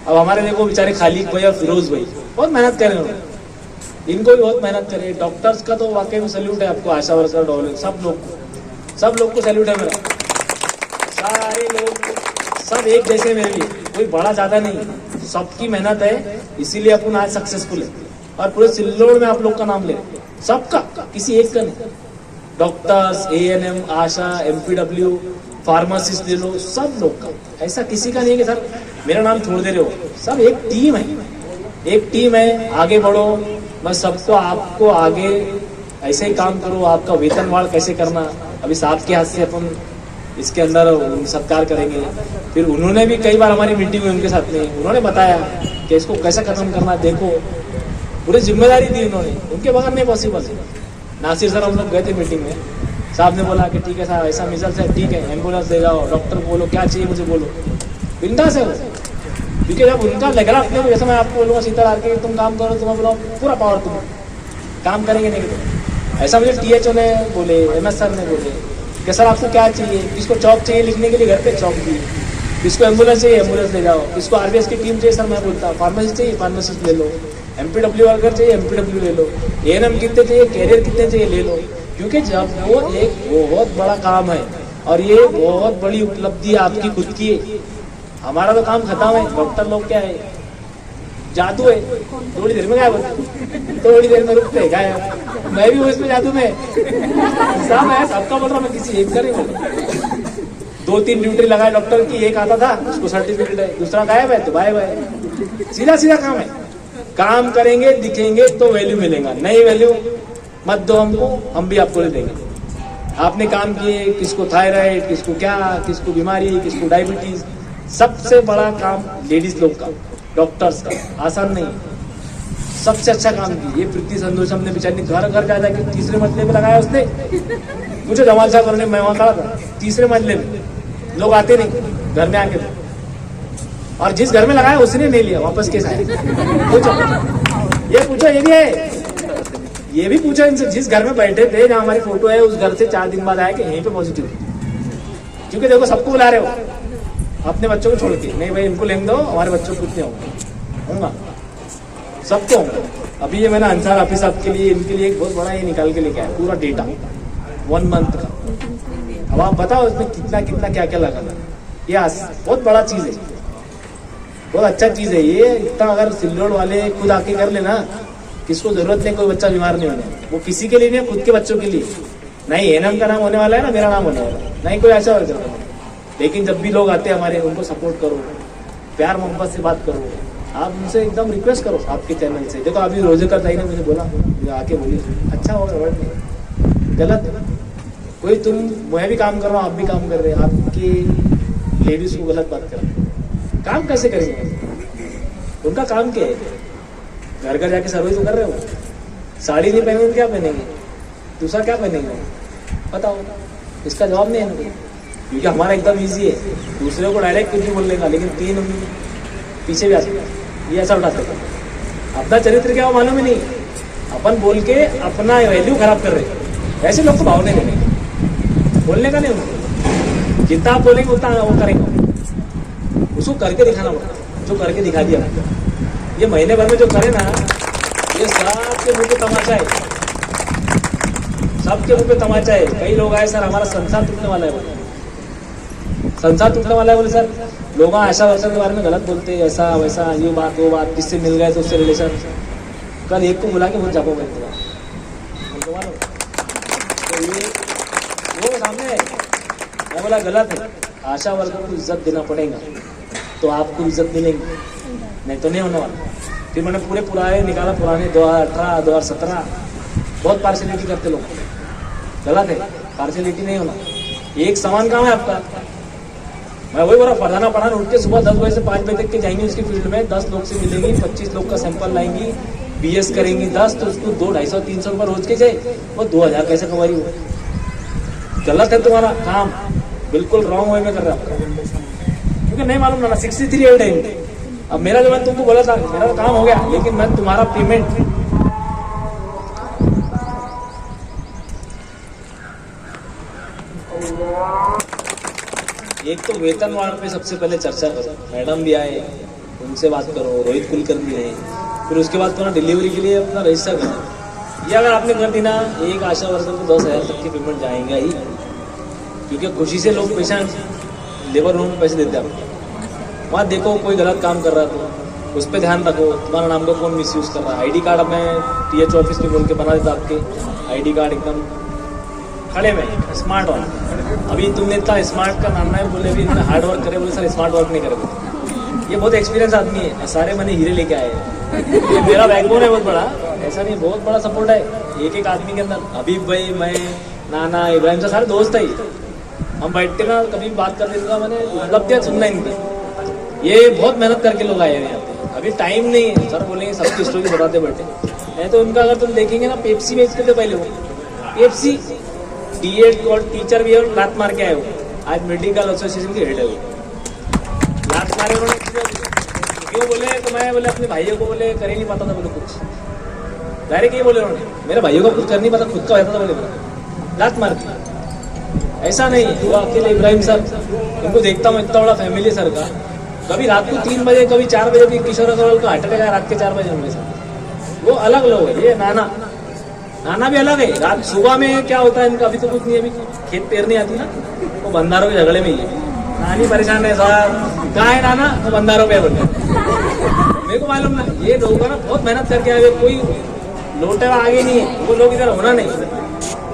अब हमारे देखो बेचारे खालिक भाई और फिरोज भाई बहुत मेहनत कर रहे हैं, इनको भी बहुत मेहनत करे। डॉक्टर्स का तो वाकई में सैल्यूट है आपको, आशा वर्कर डॉक्टर सब लोग को सैल्यूट है मेरा। सारे लोग सब एक जैसे मेरे लिए, कोई बड़ा ज्यादा नहीं, सबकी मेहनत है, इसीलिए अपन आज सक्सेसफुल है। और पूरे सिल्लोड़ में आप लोग का नाम ले, सबका, किसी एक का नहीं। डॉक्टर्स, ANM, आशा, MPW, फार्मासिस्ट ले लो, सब लोग का, ऐसा किसी का नहीं कि सर मेरा नाम छोड़ दे रहे हो। सब एक टीम है, एक टीम है, आगे बढ़ो। मैं सबको आपको आगे ऐसे ही काम करो। आपका वेतनवाड़ कैसे करना, अभी साहब के हाथ से अपन इसके अंदर सत्कार करेंगे। फिर उन्होंने भी कई बार हमारी मीटिंग हुई उनके साथ में, उन्होंने बताया कि इसको कैसा खत्म करना, देखो पूरी जिम्मेदारी दी उन्होंने, उनके बगैर नहीं पॉसिबल है। नासिर सर हम लोग गए थे मीटिंग में, साहब ने बोला कि ठीक है साहब ऐसा मिसल है, ठीक है एम्बुलेंस ले जाओ, डॉक्टर बोलो क्या चाहिए मुझे बोलो, बिंदास है वो। क्योंकि जब उनका लग रहा अपने को, जैसे मैं आपको बोलूँगा सीता आके तुम काम करो, तुम्हें बोला पूरा पावर, तुम काम करेंगे नहीं तो ऐसा मुझे THO ने बोले, MS सर ने बोले कि सर आपको क्या चाहिए, किसको चौक चाहिए लिखने के लिए घर पे चौक दिए, किसको एम्बुलेंस चाहिए एम्बुलेंस ले जाओ, किसको RBS की टीम चाहिए सर मैं बोलता, फार्मासिस्ट चाहिए फार्मासिस्ट ले लो, MPW वर्कर चाहिए MPW ले लो, ANM कितने चाहिए, कैरियर कितने चाहिए ले लो। क्योंकि जब वो एक बहुत बड़ा काम है और ये बहुत बड़ी उपलब्धि आपकी खुद की है। हमारा तो काम खत्म है, डॉक्टर लोग क्या है, जादू है, थोड़ी देर में गायब होते, थोड़ी देर में रुकते गायब। मैं भी हूँ इसमें जादू में, सब है, सबका बोल रहा मैं, किसी एक का नहीं बोल रहा। 2-3 ड्यूटी लगाए डॉक्टर की, एक आता था उसको सर्टिफिकेट है, दूसरा गायब है तो बाय बाय, सीधा सीधा काम है। काम करेंगे दिखेंगे तो वैल्यू मिलेगा, नहीं वैल्यू मत दो हमको, हम भी आपको नहीं देंगे। आपने काम किए, किसको थायराइड, किसको क्या, किसको बीमारी, किसको डायबिटीज, सबसे बड़ा काम लेडीज लोग का, डॉक्टर्स का, आसान नहीं, सबसे अच्छा काम किया। ये प्रीति संतोष हमने बेचारी घर घर जा जाके 3रे मंजिले पे लगाया उसने, मुझे जमाल साहब करने मैं वहाँ खड़ा था 3रे मंजिले में, लोग आते नहीं घर में आके, और जिस घर में लगाया उसने नहीं लिया, वापस कैसे आए पूछो, ये पूछो, ये भी है, ये भी पूछो इनसे, जिस घर में बैठे थे जहाँ हमारी फोटो है उस घर से 4 दिन बाद आया कि यहीं पे पॉजिटिव। क्योंकि देखो सबको बुला रहे हो, अपने बच्चों को छोड़ के नहीं भाई इनको लेंगे दो, हमारे बच्चों को कितने होंगे, सबको होंगे। अभी ये मैंने अंसार हाफिज साहब के लिए, इनके लिए एक बहुत बड़ा ये निकाल के लेके आया, पूरा डेटा 1 मंथ का। अब आप बताओ इसमें कितना कितना क्या क्या लगा था, ये बहुत बड़ा चीज है, बहुत अच्छा चीज है ये। इतना अगर सिल्लोड वाले खुद आके कर लेना, किसको जरूरत नहीं, कोई बच्चा बीमार नहीं होने, वो किसी के लिए नहीं, खुद के बच्चों के लिए। नहीं ANM का नाम होने वाला है ना, मेरा नाम होने वाला है, नहीं कोई ऐसा वर्कर। लेकिन जब भी लोग आते हैं हमारे, उनको सपोर्ट करो, प्यार मोहब्बत से बात करो, आप उनसे एकदम रिक्वेस्ट करो आपके चैनल से। देखो अभी रोजेकर ताई ने मुझे बोला, आके बोलिए अच्छा होगा, वर्ड नहीं गलत, कोई तुम, मैं भी काम कर रहा हूँ, आप भी काम कर रहे हैं, आपकी लेडीज को गलत बात कर रहे, काम कैसे करेंगे? उनका काम क्या है? घर घर जाके सर्वे तो कर रहे हो, साड़ी नहीं पहनेंगे क्या पहनेंगे, दूसरा क्या पहनेंगे, बताओ। इसका जवाब नहीं है ना, क्योंकि हमारा एकदम ईजी है, दूसरे को डायरेक्ट कुछ भी बोल लेगा, लेकिन 3 पीछे भी आ सकता है, ये ऐसा उठा सकता है। अपना चरित्र क्या हो मालूम ही नहीं, अपन बोल के अपना वैल्यू खराब कर रहे। ऐसे लोग को भाव नहीं देने, बोलने का नहीं उनको, जितना आप बोलेंगे उतना वो करेंगे। उसको करके दिखाना पड़ता, जो करके दिखा दिया। ये महीने भर में जो करे ना, ये सबके मुंह पे तमाचा है, सबके मुंह पे तमाचा है। कई लोग आए, सर हमारा संसार टूटने वाला है, बोले संसार टूटने वाला है, बोले सर लोग आशा वर्कर के बारे में गलत बोलते हैं, ऐसा वैसा, ये बात वो बात, किससे मिल गए तो उससे रिलेशन। कल एक को बुला के बहुत जापो बैठते उनको मालूम, तो ये वो सामने है। मैं बोला गलत है, आशा वर्कर को इज्जत देना पड़ेगा तो आपको इज्जत मिलेगी, नहीं तो नहीं होने वाला। फिर मैंने पूरे पुराने निकाला, पुराने 2018 2017, बहुत पार्शलिटी करते लोग, गलत है, पार्शलिटी नहीं होना, एक समान काम है आपका। मैं वही बोला, पढ़ाना उठ के सुबह 10 बजे से 5 बजे तक के जाएंगे उसकी फील्ड में, 10 लोग से मिलेंगी, 25 लोग का सैंपल लाएंगी, BS करेंगी 10, तो उसको 200, 250, 300 रुपये रोज के जाए, वो 2000 कैसे कमाई हो। गलत है तुम्हारा काम, बिल्कुल रॉन्ग वे में कर रहा है, क्योंकि नहीं मालूम ना 63 एड है। अब मेरा जो मैं तुमको बोला था, मेरा तो काम हो गया, लेकिन मैं तुम्हारा पेमेंट एक तो वेतन वार्ड पे सबसे पहले चर्चा करो, मैडम भी आए उनसे बात करो, रोहित कुलकर्णी आए, फिर उसके बाद तुम्हारा डिलीवरी के लिए अपना रजिस्टर करो। ये अगर आपने कर दी ना, एक आशा वर्कर को 10,000 तक की पेमेंट जाएगा ही, क्योंकि खुशी से लोग पेशेंट लेबर रूम में पैसे देते हैं आपको। वहाँ देखो कोई गलत काम कर रहा है तो उस पर ध्यान रखो, तुम्हारा नाम का कौन मिस यूज़ कर रहा है। ID कार्ड मैं TH ऑफिस में बोल के बना देता आपके, ID कार्ड एकदम खड़े में स्मार्ट वाला। अभी तुमने इतना स्मार्ट का नाम है, बोले भी इतना हार्ड वर्क करे, बोले सर स्मार्ट वर्क नहीं करेंगे। ये बहुत एक्सपीरियंस आदमी है, सारे मैंने हीरे लेके आए हैं, ये मेरा बैकबोन है बहुत बड़ा, ऐसा नहीं, बहुत बड़ा सपोर्ट है एक एक आदमी के अंदर। हबीब भाई, मैं, नाना, इब्राहिम साहब सारे दोस्त है, हम बैठते ना कभी बात कर लेते, मैंने उपलब्धियाँ सुनना इनकी। ये बहुत मेहनत करके लोग आए हैं यहाँ पे, अभी टाइम नहीं है, सर बोलेंगे सबकी स्टोरी बताते बैठे। नहीं तो उनका अगर तुम देखेंगे ना, पेप्सी बेचते थे पहले वो, पेप्सी DED और टीचर भी है, लात मार के आए हो, आज मेडिकल एसोसिएशन के हेड है वो। लात मारे उन्होंने, क्यों बोले तो मैं बोले अपने भाइयों को बोले कर ही नहीं पाता था, बोले कुछ डायरेक्ट ये बोले उन्होंने, मेरे भाइयों को कुछ कर नहीं पाता, खुद का रहता था, बोले लात मार के। ऐसा नहीं वो अकेले इब्राहिम साहब, इनको देखता हूँ, इतना बड़ा फैमिली सर का, कभी रात को 3 बजे कभी 4 बजे भी किशोर अग्रवाल का हार्ट अटैक आया रात के 4 बजे उनके साथ, वो अलग लोग है। ये नाना भी अलग है, रात सुबह में क्या होता है इनका अभी तो कुछ नहीं, अभी खेत पेरनी आती ना, वो बंदारों के झगड़े में ही है। नानी परेशान है साहब, कहाँ है नाना, वो बंदारों पे बोलते मेरे को मालूम ना, ये लोग ना बहुत मेहनत करके आए, कोई लोटे आगे नहीं है, वो लोग इधर होना नहीं,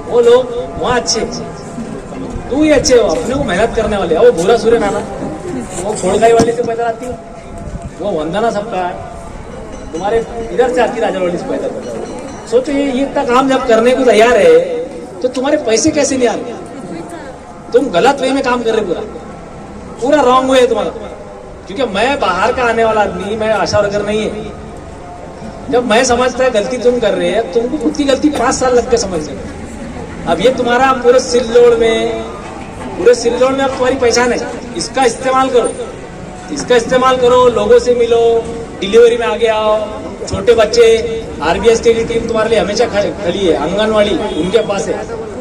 वो लोग वहाँ अच्छे, तू ही अच्छे हो, अपने को मेहनत करने वाले। वो भूरा सूर्य नाना, वो खोड़गाई वाली से पैदा आती है, वो वंदना सबका है, तुम्हारे इधर से आती राजावाड़ी से पैदा करता है। सोचो ये इतना काम जब करने को तैयार है तो तुम्हारे पैसे कैसे नहीं आ रहे? तुम गलत वे में काम कर रहे, पूरा रॉन्ग वे है तुम्हारा। क्योंकि मैं बाहर का आने वाला आदमी, मैं आशा वर्कर नहीं है, जब मैं समझता है गलती तुम कर रहे हैं, तुमको खुद की गलती 5 साल लग के समझने। अब ये तुम्हारा पूरे सिरलोड़ में अब तुम्हारी पहचान है, इसका इस्तेमाल करो, इसका इस्तेमाल करो, लोगों से मिलो, डिलीवरी में आगे आओ, छोटे बच्चे, RBS की टीम तुम्हारे लिए हमेशा खड़ी है, आंगनवाड़ी उनके पास है,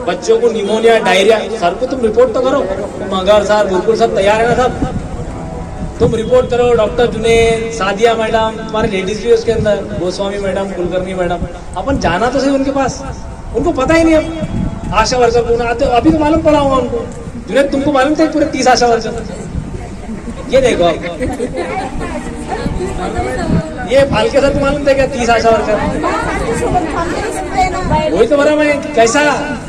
बच्चों को निमोनिया, डायरिया, सर को तुम रिपोर्ट तो करो, मगर सर बिल्कुल सब तैयार है ना सब, तुम रिपोर्ट करो। डॉक्टर जुनेद, सादिया मैडम, तुम्हारे लेडीज भी उसके अंदर, गोस्वामी मैडम, कुलकर्णी मैडम, अपन जाना तो सही उनके पास, उनको पता ही नहीं अब आशा वर्कर कौन आते, अभी तो मालूम पड़ा होगा उनको। जुनेद तुमको मालूम था पूरे 30 आशा वर्कर, ये देखो ये फालके सर, मालूम था क्या 30 आशा वर्कर? वही तो बड़ा मैं कैसा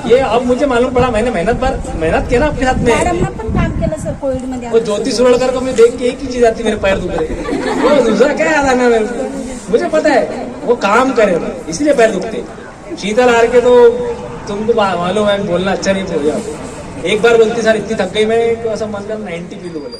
ये अब मुझे मालूम पड़ा, मैंने मेहनत किया ना आपके साथ में। वो ज्योति सुरड़कर को मैं देख के एक ही चीज आती, मेरे पैर दुख रहे, वो दूसरा क्या याद आना मेरे को, मुझे पता है वो काम करे इसलिए पैर दुखते। शीतल हार के तो तुमको मालूम है बोलना अच्छा नहीं हो जाता, एक बार बोलती सर इतनी थक गई, मैं ऐसा मन कर 90 पी लूं बोले।